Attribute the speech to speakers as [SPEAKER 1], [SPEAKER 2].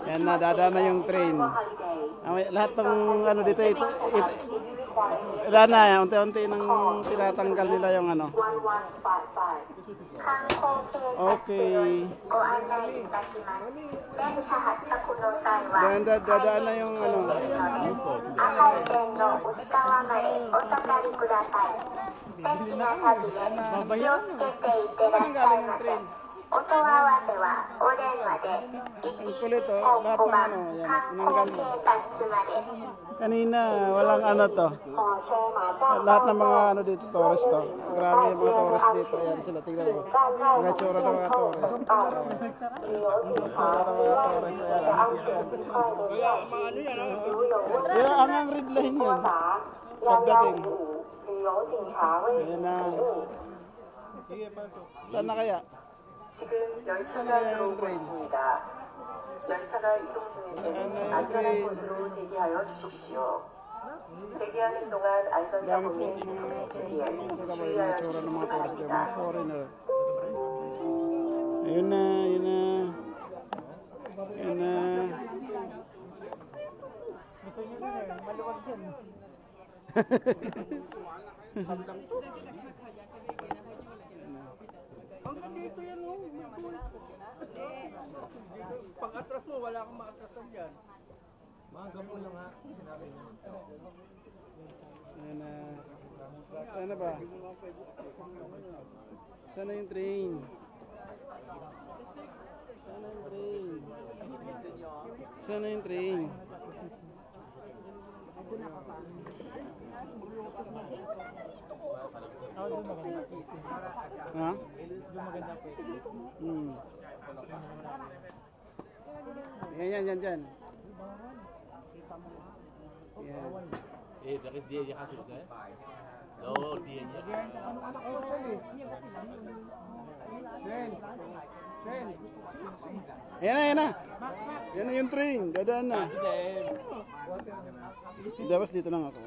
[SPEAKER 1] Yan na, dadaan na yung train. Lahat ng ano dito, na, unti-unti nang tinatanggal nila yung ano. Okay. Dadaan na yung ano. Babayan na. Saan galing yung train? Ang kulit lahat ng ano, yan, tinanggal mo. Kanina, walang ano to. Lahat ng mga ano dito, tourist to. Grabe yung mga tourist dito. Ayan sila, tingnan mo. Mga tsura ng mga tourist. Tsura ng mga tourist. Ayan. Ang red line yan. Pagdating. Ayan na. Saan na kaya?
[SPEAKER 2] 지금 열차가 들어오고 있습니다. 열차가 이동 중인데는 안전한 곳으로 대기하여 주십시오. 대기하는 동안 안전사고 및 소매 준비에 주의하여 주시기 바랍니다.
[SPEAKER 1] Ayun na, ayun na. Ayun na.
[SPEAKER 3] Gusto nyo na eh, maluwag dyan. Hanggang dito yan o. Pag atras mo, wala akong makatrasan dyan. Mga gapo lang ha.
[SPEAKER 1] Ayan na. Sana ba? Sana yung train? Sana yung train? Sana yung train? Ha? Yan.
[SPEAKER 4] Dari dia je kasut kan? Oh, dia je.
[SPEAKER 1] Ayan na. Yan na yung train. Dadaan na. Dapat dito lang ako.